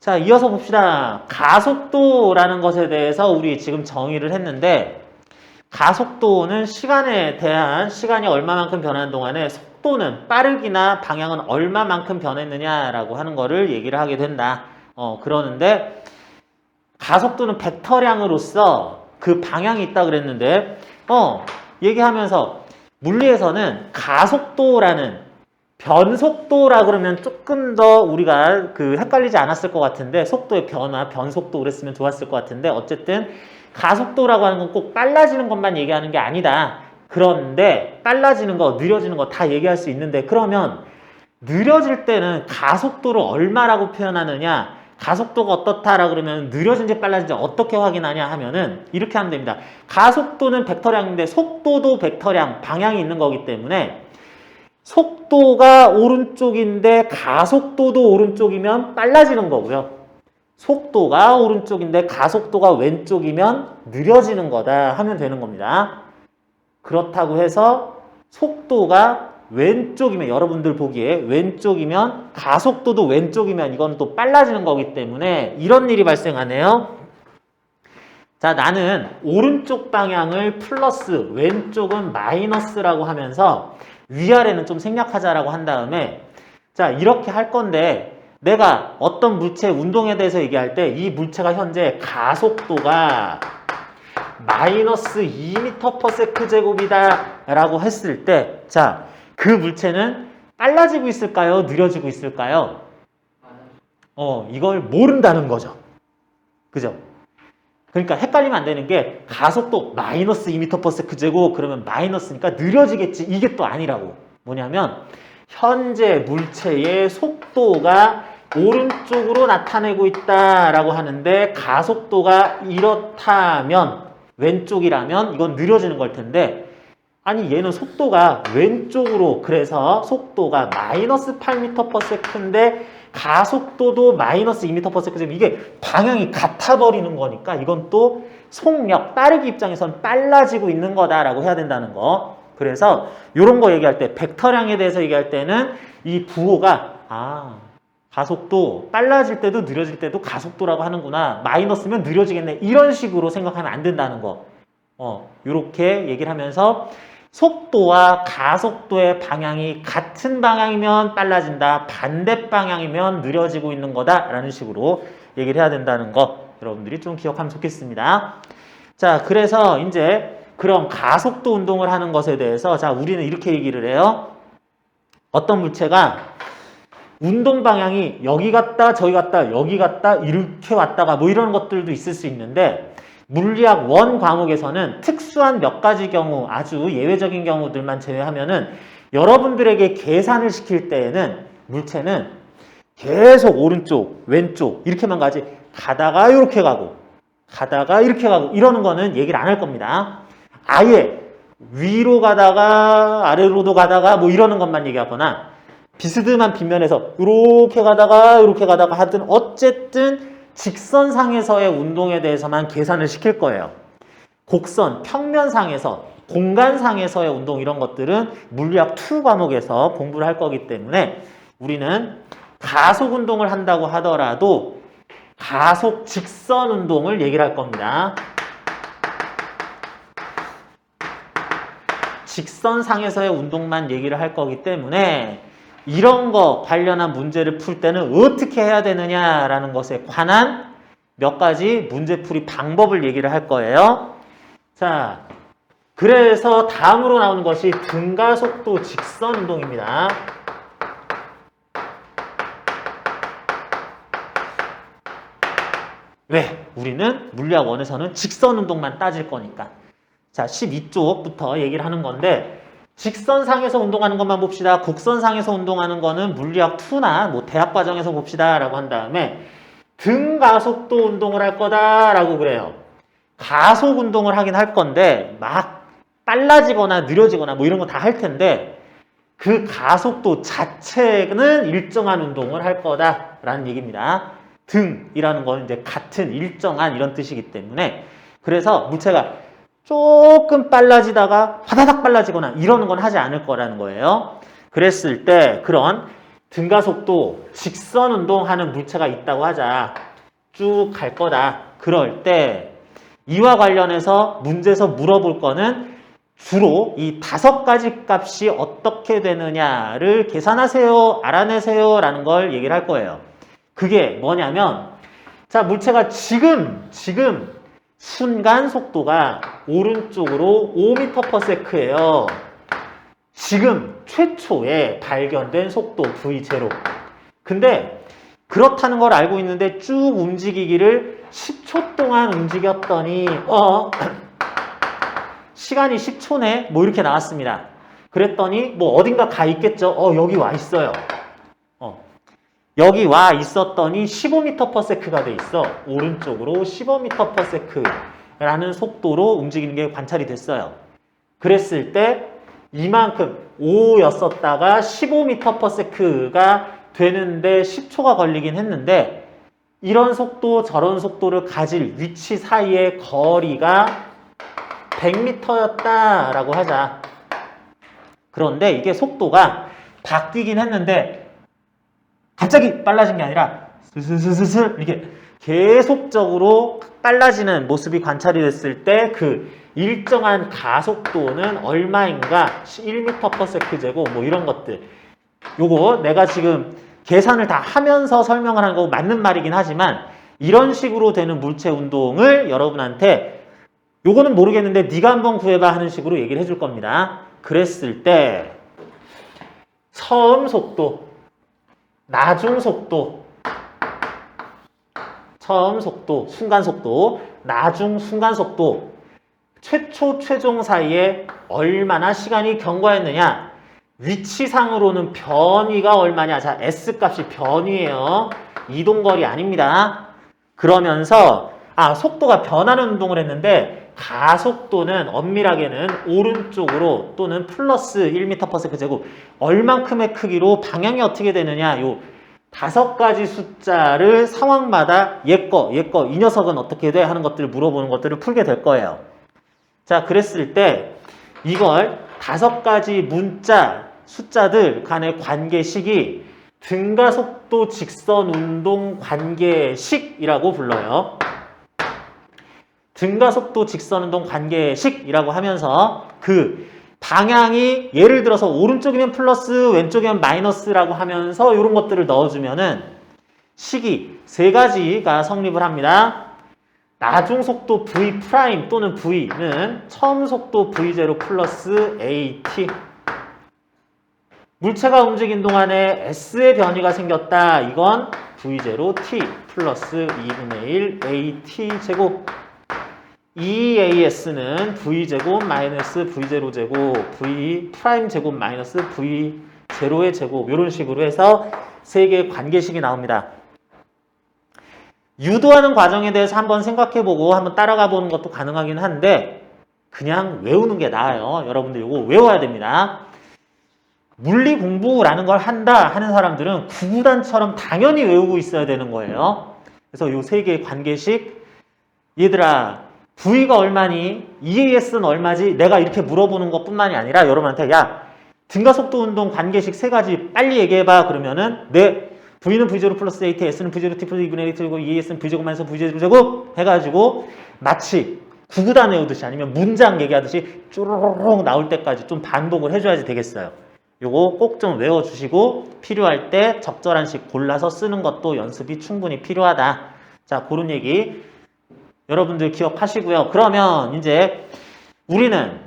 자, 이어서 봅시다. 가속도라는 것에 대해서 우리 지금 정의를 했는데, 가속도는 시간에 대한 시간이 얼마만큼 변하는 동안에 속도는 빠르기나 방향은 얼마만큼 변했느냐라고 하는 거를 얘기를 하게 된다. 그러는데 가속도는 벡터량으로서 그 방향이 있다 그랬는데 얘기하면서 물리에서는 가속도라는 변속도라 그러면 조금 더 우리가 헷갈리지 않았을 것 같은데 속도의 변화, 변속도 그랬으면 좋았을 것 같은데 어쨌든 가속도라고 하는 건 꼭 빨라지는 것만 얘기하는 게 아니다. 그런데 빨라지는 거, 느려지는 거 다 얘기할 수 있는데 그러면 느려질 때는 가속도를 얼마라고 표현하느냐 가속도가 어떻다라 그러면 느려진지 빨라진지 어떻게 확인하냐 하면은 이렇게 하면 됩니다. 가속도는 벡터량인데 속도도 벡터량, 방향이 있는 거기 때문에 속도가 오른쪽인데 가속도도 오른쪽이면 빨라지는 거고요. 속도가 오른쪽인데 가속도가 왼쪽이면 느려지는 거다 하면 되는 겁니다. 그렇다고 해서 속도가 왼쪽이면 여러분들 보기에 왼쪽이면 가속도도 왼쪽이면 이건 또 빨라지는 거기 때문에 이런 일이 발생하네요. 자, 나는 오른쪽 방향을 플러스 왼쪽은 마이너스라고 하면서 위아래는 좀 생략하자라고 한 다음에 자, 이렇게 할 건데 내가 어떤 물체의 운동에 대해서 얘기할 때 이 물체가 현재 가속도가 마이너스 2m/s제곱이다 라고 했을 때 자, 그 물체는 빨라지고 있을까요? 느려지고 있을까요? 이걸 모른다는 거죠. 그죠? 그러니까 헷갈리면 안 되는 게 가속도 마이너스 2m/s제곱 그러면 마이너스니까 느려지겠지 이게 또 아니라고. 뭐냐면 현재 물체의 속도가 오른쪽으로 나타내고 있다라고 하는데 가속도가 이렇다면 왼쪽이라면 이건 느려지는 걸 텐데 아니 얘는 속도가 왼쪽으로 그래서 속도가 마이너스 8m/s인데 가속도도 마이너스 2m/s 이게 방향이 같아 버리는 거니까 이건 또 속력, 빠르기 입장에선 빨라지고 있는 거다라고 해야 된다는 거. 그래서 이런 거 얘기할 때 벡터량에 대해서 얘기할 때는 이 부호가 가속도 빨라질 때도 느려질 때도 가속도라고 하는구나. 마이너스면 느려지겠네. 이런 식으로 생각하면 안 된다는 거. 이렇게 얘기를 하면서 속도와 가속도의 방향이 같은 방향이면 빨라진다. 반대 방향이면 느려지고 있는 거다라는 식으로 얘기를 해야 된다는 거 여러분들이 좀 기억하면 좋겠습니다. 자, 그래서 이제 그럼 가속도 운동을 하는 것에 대해서 자, 우리는 이렇게 얘기를 해요. 어떤 물체가 운동 방향이 여기 갔다 저기 갔다 여기 갔다 이렇게 왔다가 뭐 이런 것들도 있을 수 있는데 물리학 원 과목에서는 특수한 몇 가지 경우 아주 예외적인 경우들만 제외하면은 여러분들에게 계산을 시킬 때에는 물체는 계속 오른쪽 왼쪽 이렇게만 가지 가다가 이렇게 가고 가다가 이렇게 가고 이러는 거는 얘기를 안 할 겁니다. 아예 위로 가다가 아래로도 가다가 뭐 이러는 것만 얘기하거나 비스듬한 빗면에서 이렇게 가다가 하든 어쨌든 직선상에서의 운동에 대해서만 계산을 시킬 거예요. 곡선, 평면상에서, 공간상에서의 운동 이런 것들은 물리학 2 과목에서 공부를 할 거기 때문에 우리는 가속 운동을 한다고 하더라도 가속 직선 운동을 얘기를 할 겁니다. 직선상에서의 운동만 얘기를 할 거기 때문에 이런 거 관련한 문제를 풀 때는 어떻게 해야 되느냐라는 것에 관한 몇 가지 문제풀이 방법을 얘기를 할 거예요. 자, 그래서 다음으로 나오는 것이 등가속도 직선 운동입니다. 왜? 우리는 물리학 1에서는 직선 운동만 따질 거니까. 자, 12쪽부터 얘기를 하는 건데 직선상에서 운동하는 것만 봅시다. 곡선상에서 운동하는 거는 물리학 2나 뭐 대학 과정에서 봅시다 라고 한 다음에 등가속도 운동을 할 거다라고 그래요. 가속 운동을 하긴 할 건데 막 빨라지거나 느려지거나 뭐 이런 거 다 할 텐데 그 가속도 자체는 일정한 운동을 할 거다라는 얘기입니다. 등이라는 거는 이제 같은 일정한 이런 뜻이기 때문에 그래서 물체가 조금 빨라지다가 화다닥 빨라지거나 이러는 건 하지 않을 거라는 거예요. 그랬을 때 그런 등가속도 직선 운동하는 물체가 있다고 하자. 쭉 갈 거다. 그럴 때 이와 관련해서 문제에서 물어볼 거는 주로 이 5가지 값이 어떻게 되느냐를 계산하세요, 알아내세요 라는 걸 얘기를 할 거예요. 그게 뭐냐면 자, 물체가 지금 순간 속도가 오른쪽으로 5m/s예요. 지금 최초에 발견된 속도 V0. 근데 그렇다는 걸 알고 있는데 쭉 움직이기를 10초 동안 움직였더니 시간이 10초네? 뭐 이렇게 나왔습니다. 그랬더니 뭐 어딘가 가 있겠죠? 여기 와 있어요. 여기 와 있었더니 15m/s가 돼 있어. 오른쪽으로 15m/s라는 속도로 움직이는 게 관찰이 됐어요. 그랬을 때 이만큼 5였었다가 15m/s가 되는데 10초가 걸리긴 했는데 이런 속도 저런 속도를 가질 위치 사이의 거리가 100m였다라고 하자. 그런데 이게 속도가 바뀌긴 했는데 갑자기 빨라진 게 아니라 스스스스스 이렇게 계속적으로 빨라지는 모습이 관찰이 됐을 때 그 일정한 가속도는 얼마인가 1m/s 제곱 뭐 이런 것들 요거 내가 지금 계산을 다 하면서 설명을 하는 거고 맞는 말이긴 하지만 이런 식으로 되는 물체 운동을 여러분한테 요거는 모르겠는데 네가 한번 구해봐 하는 식으로 얘기를 해줄 겁니다. 그랬을 때 처음 속도, 나중 속도, 처음 속도, 순간 속도, 나중 순간 속도, 최초, 최종 사이에 얼마나 시간이 경과했느냐. 위치상으로는 변위가 얼마냐. 자, S값이 변위예요. 이동거리 아닙니다. 그러면서 속도가 변하는 운동을 했는데 가속도는 엄밀하게는 오른쪽으로 또는 플러스 1m/s 제곱 얼만큼의 크기로 방향이 어떻게 되느냐. 요 5가지 숫자를 상황마다 얘 거, 이 녀석은 어떻게 돼? 하는 것들을 물어보는 것들을 풀게 될 거예요. 자, 그랬을 때 이걸 5가지 문자, 숫자들 간의 관계식이 등가속도 직선운동 관계식이라고 불러요. 등가속도 직선운동 관계식이라고 하면서 그 방향이 예를 들어서 오른쪽이면 플러스 왼쪽이면 마이너스라고 하면서 이런 것들을 넣어주면은 식이 3가지가 성립을 합니다. 나중 속도 V' 또는 V는 처음 속도 V0 플러스 AT. 물체가 움직인 동안에 S의 변이가 생겼다. 이건 V0T 플러스 2분의 1 AT 제곱. EAS는 V제곱 마이너스 V0 제곱, V' 제곱 마이너스 V0의 제곱 이런 식으로 해서 3개의 관계식이 나옵니다. 유도하는 과정에 대해서 한번 생각해보고 한번 따라가 보는 것도 가능하긴 한데 그냥 외우는 게 나아요. 여러분들 이거 외워야 됩니다. 물리 공부라는 걸 한다 하는 사람들은 구구단처럼 당연히 외우고 있어야 되는 거예요. 그래서 이 3개의 관계식 얘들아 V가 얼마니? EAS는 얼마지? 내가 이렇게 물어보는 것뿐만이 아니라 여러분한테 야 등가속도 운동 관계식 3가지 빨리 얘기해봐. 그러면은 네 V는 V0 플러스 AT, S는 V0 T 플러스 2분의 1이고 EAS는 V제곱 마이너스 V0 제곱 해가지고 마치 구구단 외우듯이 아니면 문장 얘기하듯이 쪼르륵 나올 때까지 좀 반복을 해줘야지 되겠어요. 요거 꼭 좀 외워주시고 필요할 때 적절한 식 골라서 쓰는 것도 연습이 충분히 필요하다. 자, 그런 얘기 여러분들 기억하시고요. 그러면 이제 우리는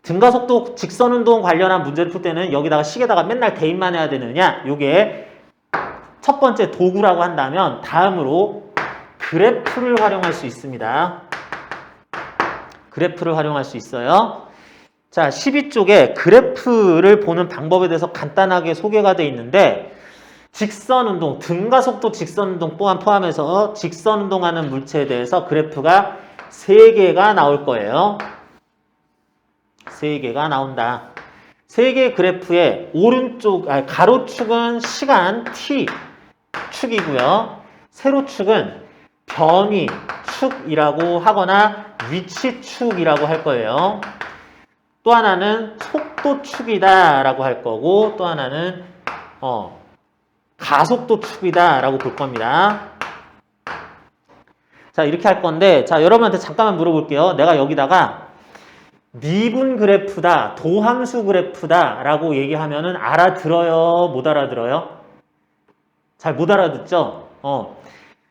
등가속도 직선운동 관련한 문제를 풀 때는 여기다가 식에다가 맨날 대입만 해야 되느냐? 요게 첫 번째 도구라고 한다면 다음으로 그래프를 활용할 수 있습니다. 그래프를 활용할 수 있어요. 자, 12쪽에 그래프를 보는 방법에 대해서 간단하게 소개가 되어 있는데 직선운동, 등가속도 직선운동 또한 포함해서 직선운동하는 물체에 대해서 그래프가 3개가 나올 거예요. 3개가 나온다. 3개의 그래프의 오른쪽, 가로축은 시간 t 축이고요. 세로축은 변위 축이라고 하거나 위치 축이라고 할 거예요. 또 하나는 속도 축이다 라고 할 거고 또 하나는 가속도 축이다 라고 볼 겁니다. 자, 이렇게 할 건데, 자, 여러분한테 잠깐만 물어볼게요. 내가 여기다가 미분 그래프다, 도함수 그래프다 라고 얘기하면은 알아들어요? 못 알아들어요? 잘 못 알아듣죠?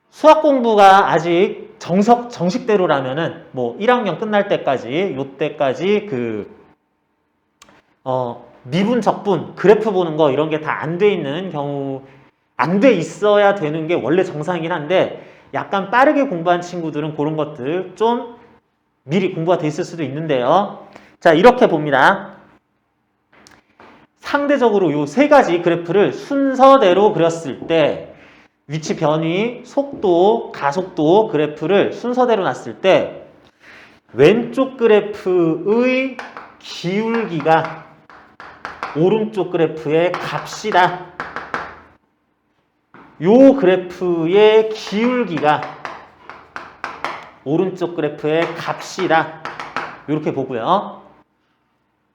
수학 공부가 아직 정식대로라면은 뭐 1학년 끝날 때까지, 요때까지 미분, 적분, 그래프 보는 거 이런 게 다 안 돼 있는 경우, 안 돼 있어야 되는 게 원래 정상이긴 한데 약간 빠르게 공부한 친구들은 그런 것들 좀 미리 공부가 돼 있을 수도 있는데요. 자, 이렇게 봅니다. 상대적으로 이 세 가지 그래프를 순서대로 그렸을 때 위치 변위, 속도, 가속도 그래프를 순서대로 놨을 때 왼쪽 그래프의 기울기가 오른쪽 그래프의 값이다. 요 그래프의 기울기가 오른쪽 그래프의 값이다. 이렇게 보고요.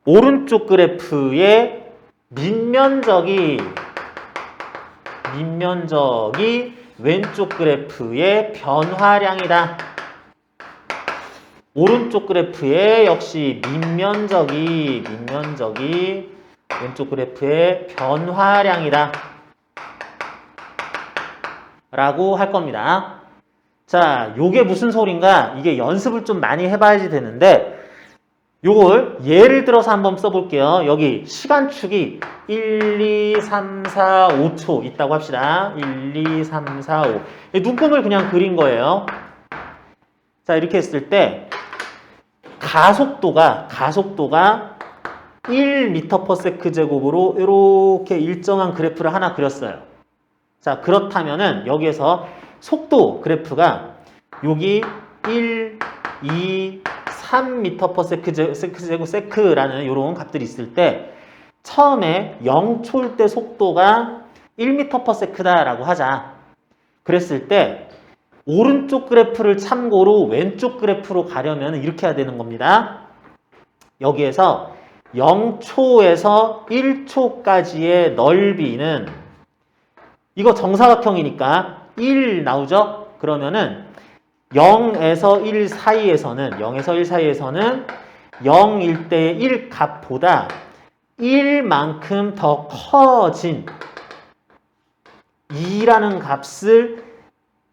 오른쪽 그래프의 밑면적이 왼쪽 그래프의 변화량이다. 오른쪽 그래프의 역시 밑면적이 왼쪽 그래프의 변화량이다 라고 할 겁니다. 자, 요게 무슨 소린가? 이게 연습을 좀 많이 해봐야지 되는데 요걸 예를 들어서 한번 써볼게요. 여기 시간축이 1, 2, 3, 4, 5초 있다고 합시다. 1, 2, 3, 4, 5. 눈금을 그냥 그린 거예요. 자, 이렇게 했을 때 가속도가 1m/s 제곱으로 이렇게 일정한 그래프를 하나 그렸어요. 자, 그렇다면은 여기에서 속도 그래프가 여기 1, 2, 3m/s라는 이런 값들이 있을 때 처음에 0초일 때 속도가 1m/s다라고 하자. 그랬을 때 오른쪽 그래프를 참고로 왼쪽 그래프로 가려면 이렇게 해야 되는 겁니다. 여기에서 0초에서 1초까지의 넓이는 이거 정사각형이니까 1 나오죠? 그러면은 0에서 1 사이에서는 0일 때의 1 값보다 1만큼 더 커진 2라는 값을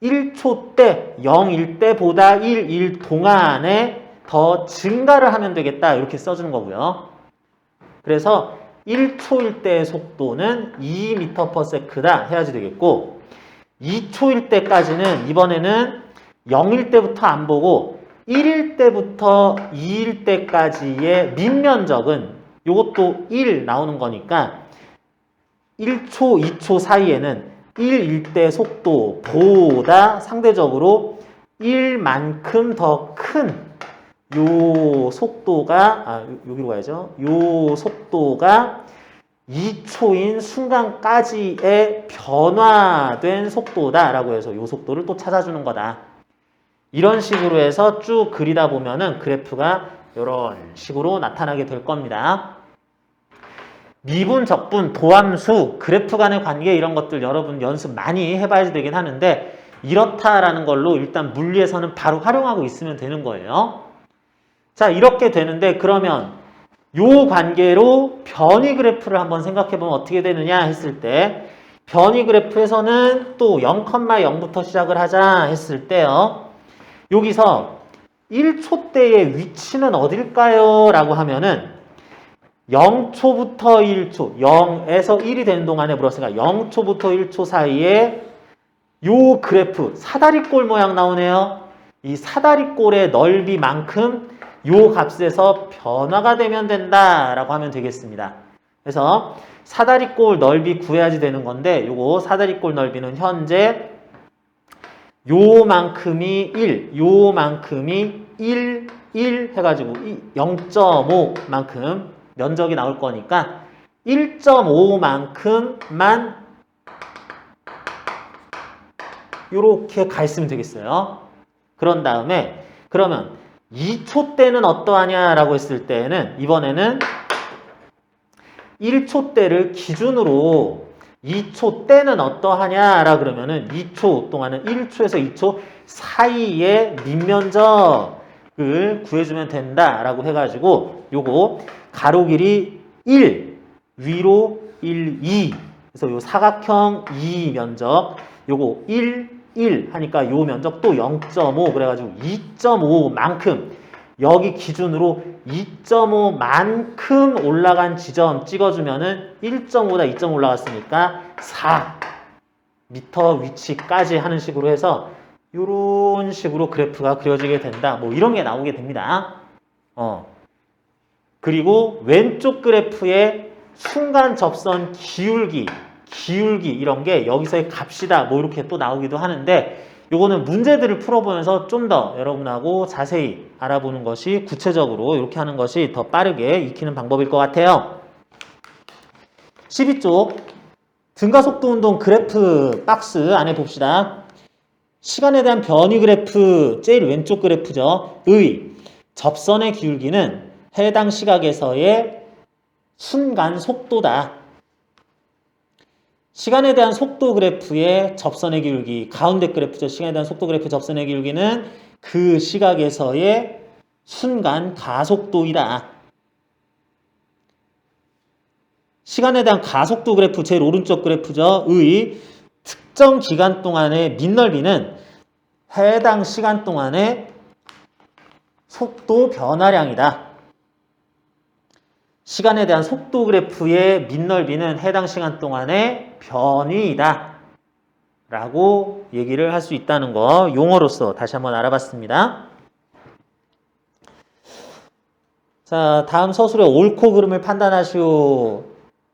1초 때 0일 때보다 1일 동안에 더 증가를 하면 되겠다 이렇게 써주는 거고요. 그래서 1초일 때의 속도는 2m/s다 해야지 되겠고 2초일 때까지는 이번에는 0일 때부터 안 보고 1일 때부터 2일 때까지의 밑면적은 이것도 1 나오는 거니까 1초, 2초 사이에는 1일 때 속도보다 상대적으로 1만큼 더 큰 요 속도가 여기로 가야죠. 요 속도가 2초인 순간까지의 변화된 속도다라고 해서 요 속도를 또 찾아주는 거다. 이런 식으로 해서 쭉 그리다 보면은 그래프가 이런 식으로 나타나게 될 겁니다. 미분, 적분, 도함수, 그래프 간의 관계 이런 것들 여러분 연습 많이 해봐야 되긴 하는데 이렇다라는 걸로 일단 물리에서는 바로 활용하고 있으면 되는 거예요. 자, 이렇게 되는데 그러면 요 관계로 변이 그래프를 한번 생각해보면 어떻게 되느냐 했을 때 변이 그래프에서는 또 0,0부터 시작을 하자 했을 때요. 여기서 1초 때의 위치는 어딜까요? 라고 하면은 0초부터 1초, 0에서 1이 되는 동안에 물었으니까 0초부터 1초 사이에 요 그래프, 사다리꼴 모양 나오네요. 이 사다리꼴의 넓이만큼 요 값에서 변화가 되면 된다라고 하면 되겠습니다. 그래서 사다리꼴 넓이 구해야지 되는 건데 요거 사다리꼴 넓이는 현재 요만큼이 1 해가지고 0.5만큼 면적이 나올 거니까 1.5만큼만 요렇게 가 있으면 되겠어요. 그런 다음에 그러면 2초 때는 어떠하냐라고 했을 때는 이번에는 1초 때를 기준으로 2초 때는 어떠하냐라 그러면은 2초 동안은 1초에서 2초 사이의 밑면적을 구해주면 된다라고 해가지고 요거 가로 길이 1 위로 1, 2 그래서 요 사각형 2 면적 요거 1 하니까 요 면적 또 0.5 그래가지고 2.5만큼 여기 기준으로 2.5만큼 올라간 지점 찍어주면은 1.5다 2.5 올라갔으니까 4m 위치까지 하는 식으로 해서 이런 식으로 그래프가 그려지게 된다. 뭐 이런 게 나오게 됩니다. 그리고 왼쪽 그래프의 순간 접선 기울기 이런 게 여기서의 값이다. 뭐 이렇게 또 나오기도 하는데 요거는 문제들을 풀어보면서 좀 더 여러분하고 자세히 알아보는 것이 구체적으로 이렇게 하는 것이 더 빠르게 익히는 방법일 것 같아요. 12쪽 등가속도 운동 그래프 박스 안에 봅시다. 시간에 대한 변이 그래프 제일 왼쪽 그래프죠. 의 접선의 기울기는 해당 시각에서의 순간 속도다. 시간에 대한 속도 그래프의 접선의 기울기, 가운데 그래프죠. 시간에 대한 속도 그래프 접선의 기울기는 그 시각에서의 순간 가속도이다. 시간에 대한 가속도 그래프, 제일 오른쪽 그래프죠. 의 특정 기간 동안의 밑넓이는 해당 시간 동안의 속도 변화량이다. 시간에 대한 속도 그래프의 밑넓이는 해당 시간 동안의 변위이다. 라고 얘기를 할 수 있다는 거 용어로서 다시 한번 알아봤습니다. 자, 다음 서술의 옳고 그름을 판단하시오.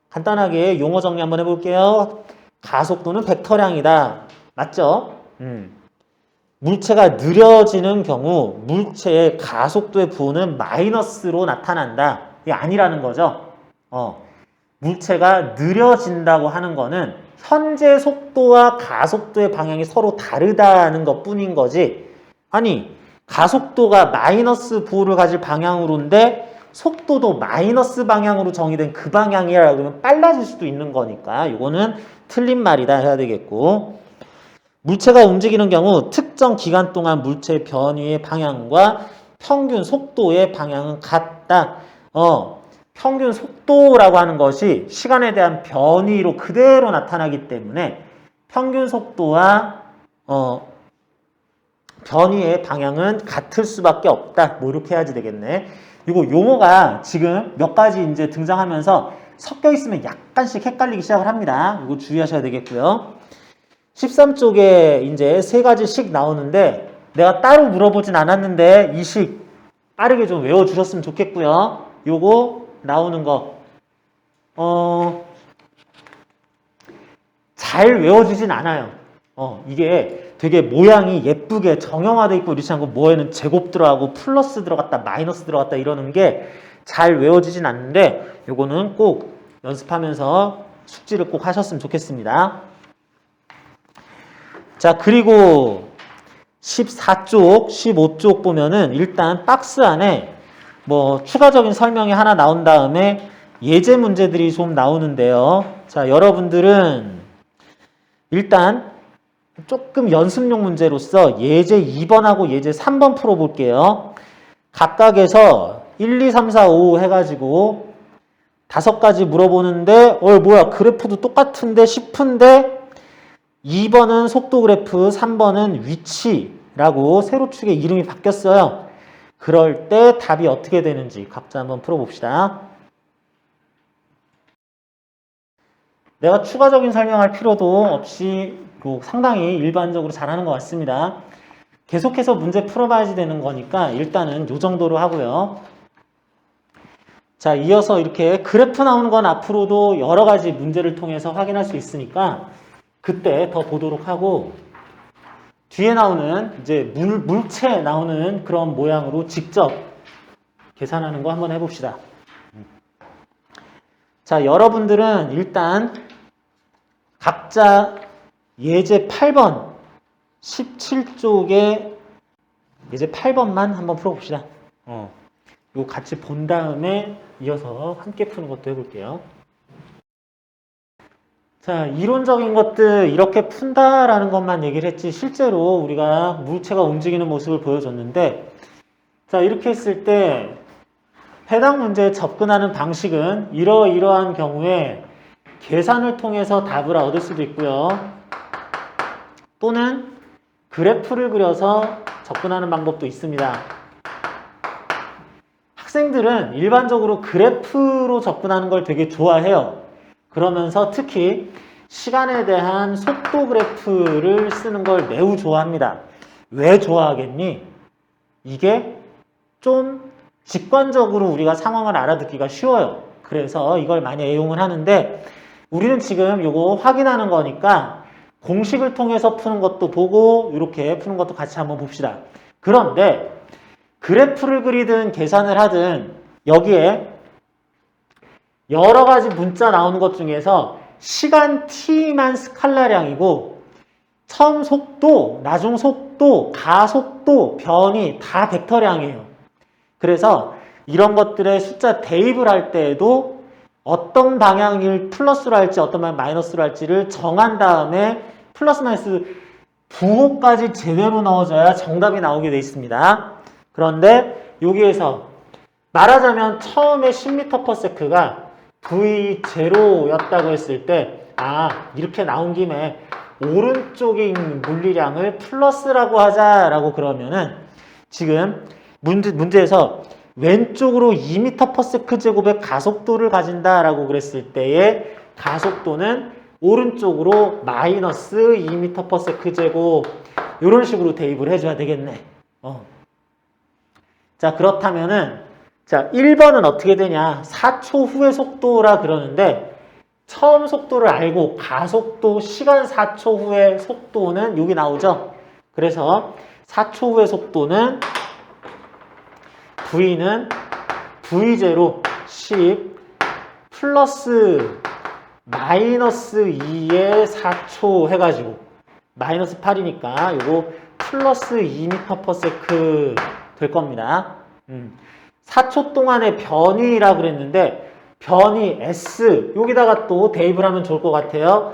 간단하게 용어 정리 한번 해볼게요. 가속도는 벡터량이다. 맞죠? 물체가 느려지는 경우 물체의 가속도의 부호는 마이너스로 나타난다. 이게 아니라는 거죠. 물체가 느려진다고 하는 거는 현재 속도와 가속도의 방향이 서로 다르다는 것 뿐인 거지. 아니, 가속도가 마이너스 부호를 가질 방향으로인데 속도도 마이너스 방향으로 정의된 그 방향이라 그러면 빨라질 수도 있는 거니까 이거는 틀린 말이다 해야 되겠고, 물체가 움직이는 경우 특정 기간 동안 물체의 변위의 방향과 평균 속도의 방향은 같다. 평균 속도라고 하는 것이 시간에 대한 변위로 그대로 나타나기 때문에 평균 속도와 변위의 방향은 같을 수밖에 없다. 뭐 이렇게 해야지 되겠네. 이거 용어가 지금 몇 가지 이제 등장하면서 섞여 있으면 약간씩 헷갈리기 시작을 합니다. 이거 주의하셔야 되겠고요. 13쪽에 이제 세 가지씩 나오는데 내가 따로 물어보진 않았는데 이 식 빠르게 좀 외워주셨으면 좋겠고요. 요거 나오는 거 잘 외워지진 않아요. 이게 되게 모양이 예쁘게 정형화되어 있고 이렇지 않고 뭐에는 제곱 들어가고 플러스 들어갔다 마이너스 들어갔다 이러는 게 잘 외워지진 않는데 요거는 꼭 연습하면서 숙지를 꼭 하셨으면 좋겠습니다. 자, 그리고 14쪽, 15쪽 보면은 일단 박스 안에 뭐 추가적인 설명이 하나 나온 다음에 예제 문제들이 좀 나오는데요. 자, 여러분들은 일단 조금 연습용 문제로서 예제 2번하고 예제 3번 풀어볼게요. 각각에서 1, 2, 3, 4, 5 해가지고 5가지 물어보는데 뭐야 그래프도 똑같은데 싶은데 2번은 속도 그래프, 3번은 위치라고 세로축의 이름이 바뀌었어요. 그럴 때 답이 어떻게 되는지 각자 한번 풀어봅시다. 내가 추가적인 설명할 필요도 없이 상당히 일반적으로 잘하는 것 같습니다. 계속해서 문제 풀어봐야지 되는 거니까 일단은 이 정도로 하고요. 자, 이어서 이렇게 그래프 나오는 건 앞으로도 여러 가지 문제를 통해서 확인할 수 있으니까 그때 더 보도록 하고, 뒤에 나오는 이제 물체 나오는 그런 모양으로 직접 계산하는 거 한번 해봅시다. 자, 여러분들은 일단 각자 예제 8번 17쪽에 예제 8번만 한번 풀어봅시다. 이거 같이 본 다음에 이어서 함께 푸는 것도 해볼게요. 자, 이론적인 것들 이렇게 푼다라는 것만 얘기를 했지 실제로 우리가 물체가 움직이는 모습을 보여줬는데 자, 이렇게 했을 때 해당 문제에 접근하는 방식은 이러이러한 경우에 계산을 통해서 답을 얻을 수도 있고요. 또는 그래프를 그려서 접근하는 방법도 있습니다. 학생들은 일반적으로 그래프로 접근하는 걸 되게 좋아해요. 그러면서 특히 시간에 대한 속도 그래프를 쓰는 걸 매우 좋아합니다. 왜 좋아하겠니? 이게 좀 직관적으로 우리가 상황을 알아듣기가 쉬워요. 그래서 이걸 많이 애용을 하는데 우리는 지금 이거 확인하는 거니까 공식을 통해서 푸는 것도 보고 이렇게 푸는 것도 같이 한번 봅시다. 그런데 그래프를 그리든 계산을 하든 여기에 여러 가지 문자 나오는 것 중에서 시간 t만 스칼라량이고 처음 속도, 나중 속도, 가속도, 변이 다 벡터량이에요. 그래서 이런 것들의 숫자 대입을 할 때에도 어떤 방향을 플러스로 할지 어떤 방향 마이너스로 할지를 정한 다음에 플러스 마이너스 부호까지 제대로 넣어줘야 정답이 나오게 돼 있습니다. 그런데 여기에서 말하자면 처음에 10m/s가 V0였다고 했을 때 이렇게 나온 김에 오른쪽의 물리량을 플러스라고 하자라고 그러면은 지금 문제에서 왼쪽으로 2m/s 제곱의 가속도를 가진다라고 그랬을 때의 가속도는 오른쪽으로 마이너스 2m/s 제곱 이런 식으로 대입을 해줘야 되겠네. 자, 그렇다면은 자, 1번은 어떻게 되냐? 4초 후의 속도라 그러는데 처음 속도를 알고 가속도 시간 4초 후의 속도는 여기 나오죠? 그래서 4초 후의 속도는 V는 V0 10 플러스 마이너스 2의 4초 해가지고 마이너스 8이니까 요거 플러스 2m/s 될 겁니다. 4초 동안의 변이라 그랬는데 변이 S 여기다가 또 대입을 하면 좋을 것 같아요.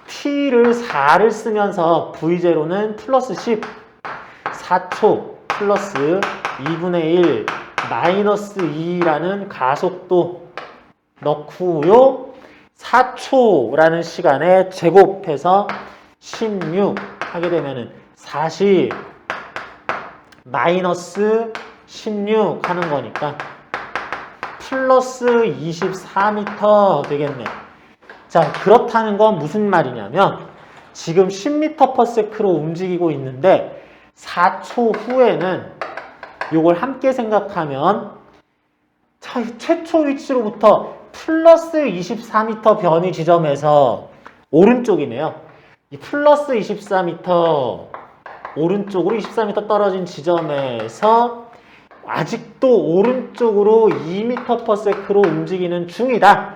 T를 4를 쓰면서 V0는 플러스 10 4초 플러스 2분의 1 마이너스 2라는 가속도 넣고요. 4초라는 시간에 제곱해서 16 하게 되면은 40 마이너스 16 하는 거니까 플러스 24m 되겠네. 자, 그렇다는 건 무슨 말이냐면 지금 10m/s로 움직이고 있는데 4초 후에는 이걸 함께 생각하면 최초 위치로부터 플러스 24m 변이 지점에서 오른쪽이네요. 이 플러스 24m 오른쪽으로 24m 떨어진 지점에서 아직도 오른쪽으로 2m/s로 움직이는 중이다.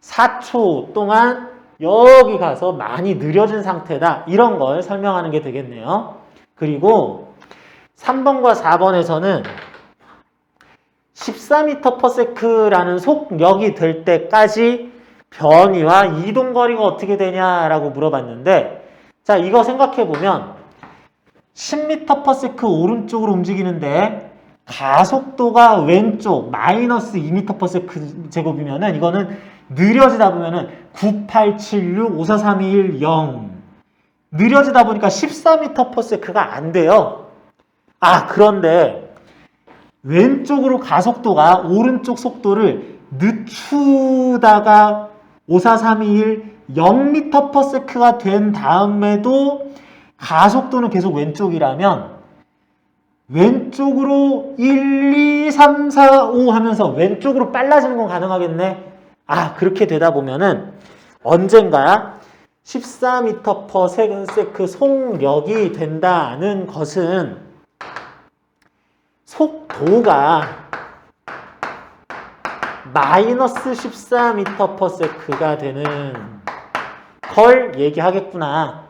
4초 동안 여기 가서 많이 느려진 상태다. 이런 걸 설명하는 게 되겠네요. 그리고 3번과 4번에서는 14m/s라는 속력이 될 때까지 변이와 이동거리가 어떻게 되냐라고 물어봤는데 자, 이거 생각해보면 10m/s 오른쪽으로 움직이는데 가속도가 왼쪽 마이너스 2m/s 제곱이면은 이거는 느려지다 보면은 9, 8, 7, 6, 5, 4, 3, 2, 1, 0 느려지다 보니까 14m/s가 안 돼요. 그런데 왼쪽으로 가속도가 오른쪽 속도를 늦추다가 5, 4, 3, 2, 1, 0m/s가 된 다음에도 가속도는 계속 왼쪽이라면 왼쪽으로 1, 2, 3, 4, 5 하면서 왼쪽으로 빨라지는 건 가능하겠네. 그렇게 되다 보면은 언젠가 14m/s 속력이 된다는 것은 속도가 마이너스 14m/s가 되는 걸 얘기하겠구나.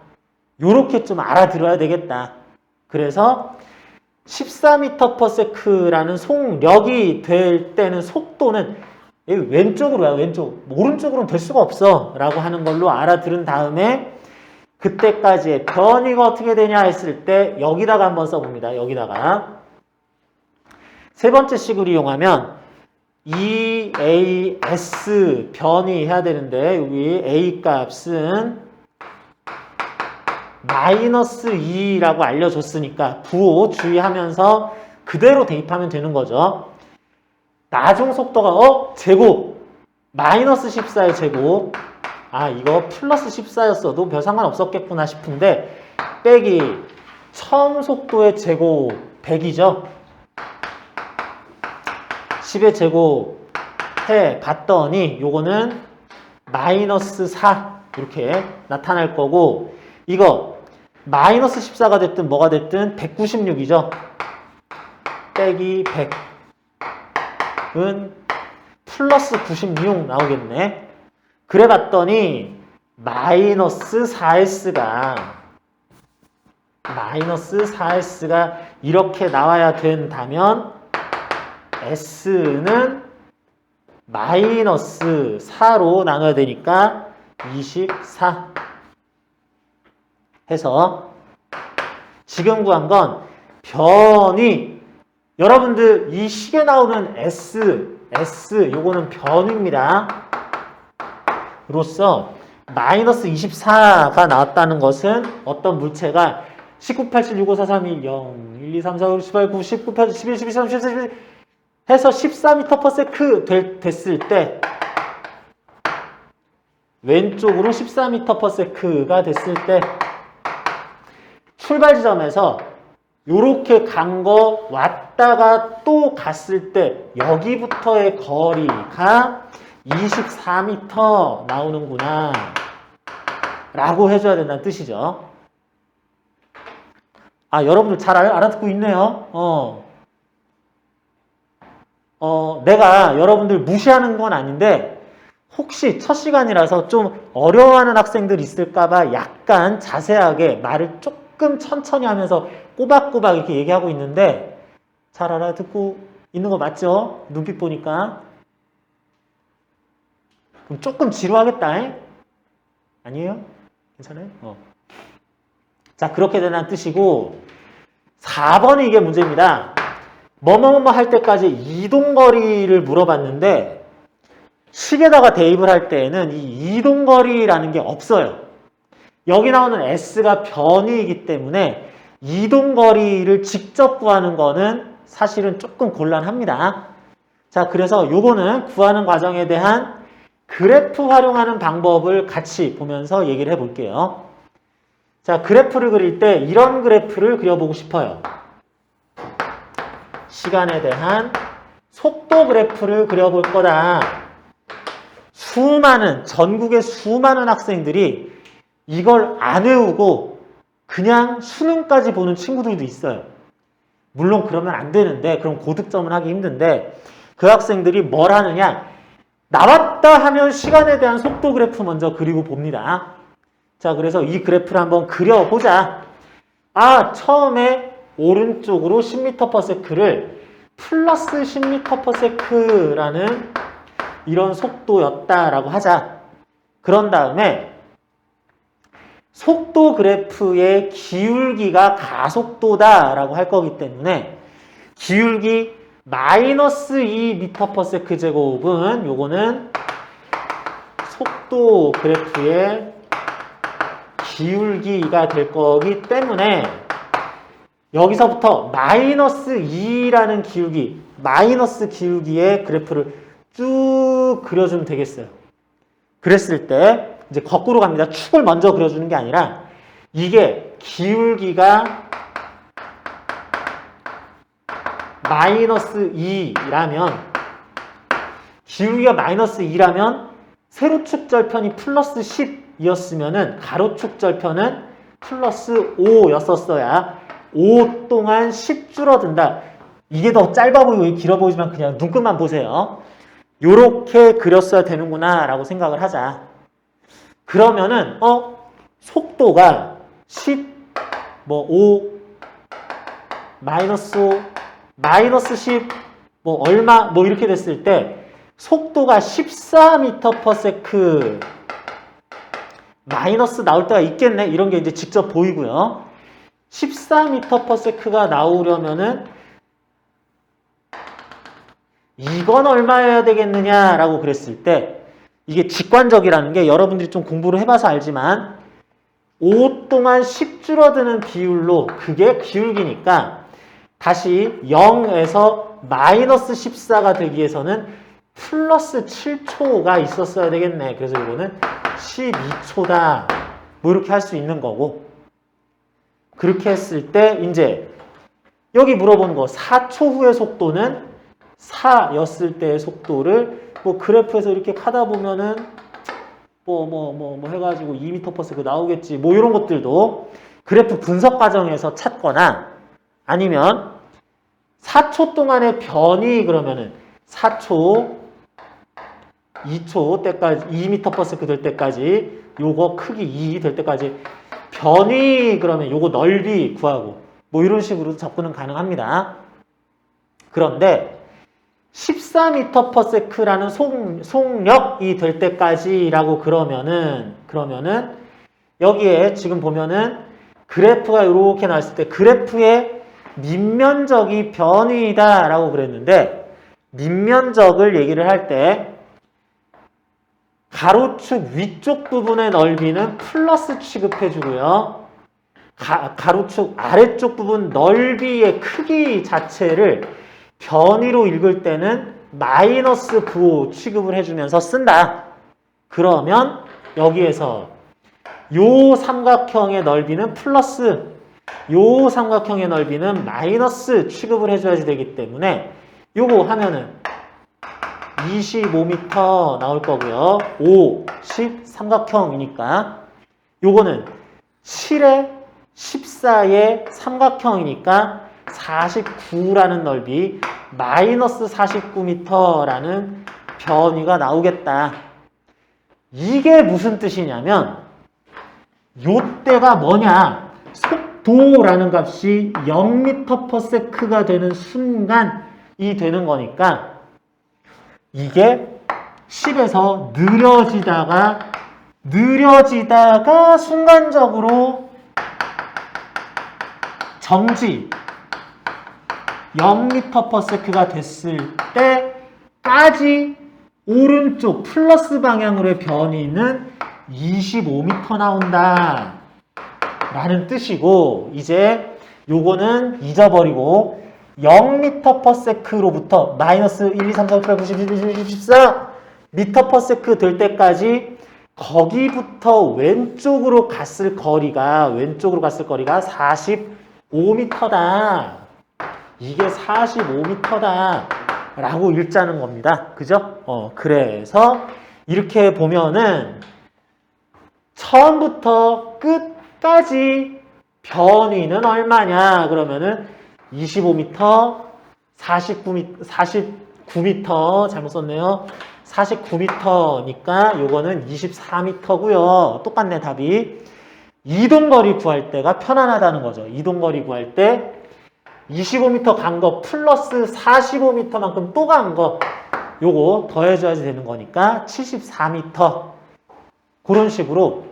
요렇게 좀 알아들어야 되겠다. 그래서 14m/s라는 속력이 될 때는 속도는 왼쪽으로야, 왼쪽. 오른쪽으로는 될 수가 없어. 라고 하는 걸로 알아들은 다음에 그때까지의 변이가 어떻게 되냐 했을 때 여기다가 한번 써봅니다. 여기다가. 세 번째 식을 이용하면 EAS 변이해야 되는데 여기 A 값은 마이너스 2라고 알려줬으니까 부호 주의하면서 그대로 대입하면 되는 거죠. 나중 속도가 제곱 마이너스 14의 제곱 이거 플러스 14였어도 별 상관없었겠구나 싶은데 빼기 처음 속도의 제곱 100이죠. 10의 제곱 해 봤더니 요거는 마이너스 4 이렇게 나타날 거고 이거 마이너스 14가 됐든 뭐가 됐든 196이죠. 빼기 100은 플러스 96 나오겠네. 그래 봤더니 마이너스 4S가 이렇게 나와야 된다면 S는 마이너스 4로 나눠야 되니까 24 해서 지금 구한 건 변이 여러분들 이 식에 나오는 S 요거는 변입니다. 로서 마이너스 24가 나왔다는 것은 어떤 물체가 19, 87, 65, 4, 3, 1, 0, 1, 2, 3, 4, 5, 6, 18, 9, 19, 8, 11, 12, 13, 14, 15 해서 14m/s 됐을 때 왼쪽으로 14m/s가 됐을 때 출발 지점에서 요렇게 간 거 왔다가 또 갔을 때 여기부터의 거리가 24m 나오는구나 라고 해줘야 된다는 뜻이죠. 여러분들 잘 알아듣고 있네요. 내가 여러분들 무시하는 건 아닌데 혹시 첫 시간이라서 좀 어려워하는 학생들 있을까봐 약간 자세하게 말을 조금 천천히 하면서 꼬박꼬박 이렇게 얘기하고 있는데 잘 알아듣고 있는 거 맞죠? 눈빛 보니까. 그럼 조금 지루하겠다. 아니에요? 괜찮아요? 자, 그렇게 된다는 뜻이고 4번이 이게 문제입니다. 뭐뭐뭐 할 때까지 이동거리를 물어봤는데 식에다가 대입을 할 때에는 이 이동거리라는 게 없어요. 여기 나오는 S가 변이이기 때문에 이동거리를 직접 구하는 거는 사실은 조금 곤란합니다. 자, 그래서 요거는 구하는 과정에 대한 그래프 활용하는 방법을 같이 보면서 얘기를 해볼게요. 자, 그래프를 그릴 때 이런 그래프를 그려보고 싶어요. 시간에 대한 속도 그래프를 그려볼 거다. 전국의 수많은 학생들이 이걸 안 외우고 그냥 수능까지 보는 친구들도 있어요. 물론 그러면 안 되는데, 그럼 고득점을 하기 힘든데, 그 학생들이 뭘 하느냐? 나왔다 하면 시간에 대한 속도 그래프 먼저 그리고 봅니다. 자, 그래서 이 그래프를 한번 그려보자. 처음에 오른쪽으로 10m/s를 플러스 10m/s라는 이런 속도였다라고 하자. 그런 다음에 속도 그래프의 기울기가 가속도다라고 할 거기 때문에 기울기 마이너스 2m/s 제곱은 요거는 속도 그래프의 기울기가 될 거기 때문에 여기서부터 마이너스 2라는 기울기, 마이너스 기울기의 그래프를 쭉 그려주면 되겠어요. 그랬을 때 이제 거꾸로 갑니다. 축을 먼저 그려주는 게 아니라 이게 기울기가 마이너스 2라면 세로축 절편이 플러스 10이었으면은 가로축 절편은 플러스 5였었어야 5 동안 10 줄어든다. 이게 더 짧아 보이고 길어 보이지만 그냥 눈끝만 보세요. 요렇게 그렸어야 되는구나 라고 생각을 하자. 그러면은 속도가 10, 5, 마이너스 5, 마이너스 10, 얼마 이렇게 됐을 때 속도가 14m/s 마이너스 나올 때가 있겠네. 이런 게 이제 직접 보이고요. 14m/s가 나오려면은 이건 얼마여야 되겠느냐라고 그랬을 때 이게 직관적이라는 게 여러분들이 좀 공부를 해봐서 알지만 5 동안 10 줄어드는 비율로 그게 기울기니까 다시 0에서 마이너스 14가 되기 위해서는 플러스 7초가 있었어야 되겠네. 그래서 이거는 12초다. 뭐 이렇게 할 수 있는 거고 그렇게 했을 때 이제 여기 물어보는 거 4초 후의 속도는 4였을 때의 속도를 뭐 그래프에서 이렇게 하다 보면은 뭐 해가지고 2m/s 나오겠지. 뭐 이런 것들도 그래프 분석 과정에서 찾거나 아니면 4초 동안의 변이 그러면은 4초, 2초 때까지 2m/s 될 때까지 요거 크기 2 될 때까지 변이 그러면 요거 넓이 구하고 뭐 이런 식으로 접근은 가능합니다. 그런데 14m/s라는 속력이 될 때까지라고 그러면은 여기에 지금 보면은 그래프가 이렇게 나왔을 때 그래프의 밑면적이 변이다라고 그랬는데 밑면적을 얘기를 할 때 가로축 위쪽 부분의 넓이는 플러스 취급해 주고요. 가로축 아래쪽 부분 넓이의 크기 자체를 변위로 읽을 때는 마이너스 부호 취급을 해주면서 쓴다. 그러면 여기에서 요 삼각형의 넓이는 플러스, 요 삼각형의 넓이는 마이너스 취급을 해줘야지 되기 때문에 요거 하면은 25m 나올 거고요. 5, 10 삼각형이니까 요거는 7에 14의 삼각형이니까 49라는 넓이 마이너스 49m라는 변위가 나오겠다. 이게 무슨 뜻이냐면 요때가 뭐냐? 속도라는 값이 0m/s가 되는 순간이 되는 거니까 이게 10에서 느려지다가 순간적으로 정지 0m/s가 됐을 때까지 오른쪽 플러스 방향으로의 변이는 25m 나온다 라는 뜻이고 이제 요거는 잊어버리고 0m/s로부터 마이너스 1, 2, 3, 4, 5, 6, 7, 8, 9, 10, 11, 12, 14 m/s 될 때까지 거기부터 왼쪽으로 갔을 거리가 45m다. 이게 45m다 라고 읽자는 겁니다. 그죠? 그래서 이렇게 보면은 처음부터 끝까지 변위는 얼마냐 그러면은 25m, 49m 잘못 썼네요. 49m니까 요거는 24m고요. 똑같네 답이. 이동거리 구할 때가 편안하다는 거죠. 이동거리 구할 때 25m 간 거 플러스 45m만큼 또 간 거 요거 더해줘야지 되는 거니까 74m. 그런 식으로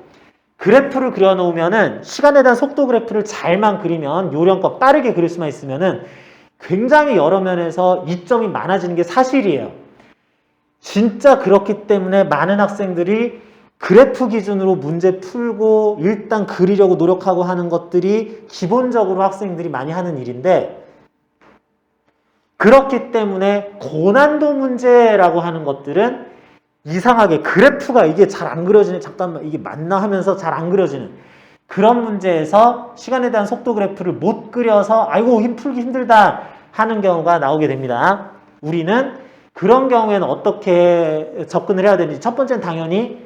그래프를 그려놓으면은 시간에 대한 속도 그래프를 잘만 그리면 요령껏 빠르게 그릴 수만 있으면은 굉장히 여러 면에서 이점이 많아지는 게 사실이에요. 진짜 그렇기 때문에 많은 학생들이 그래프 기준으로 문제 풀고 일단 그리려고 노력하고 하는 것들이 기본적으로 학생들이 많이 하는 일인데 그렇기 때문에 고난도 문제라고 하는 것들은 이상하게 그래프가 이게 잘 안 그려지는 잠깐만 이게 맞나 하면서 잘 안 그려지는 그런 문제에서 시간에 대한 속도 그래프를 못 그려서 아이고 풀기 힘들다 하는 경우가 나오게 됩니다. 우리는 그런 경우에는 어떻게 접근을 해야 되는지 첫 번째는 당연히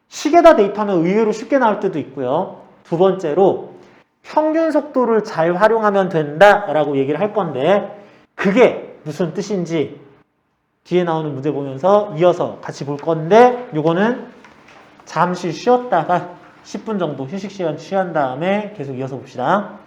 식에다 대입하면 의외로 쉽게 나올 때도 있고요. 두 번째로 평균 속도를 잘 활용하면 된다라고 얘기를 할 건데 그게 무슨 뜻인지 뒤에 나오는 문제 보면서 이어서 같이 볼 건데 요거는 잠시 쉬었다가 10분 정도 휴식 시간 취한 다음에 계속 이어서 봅시다.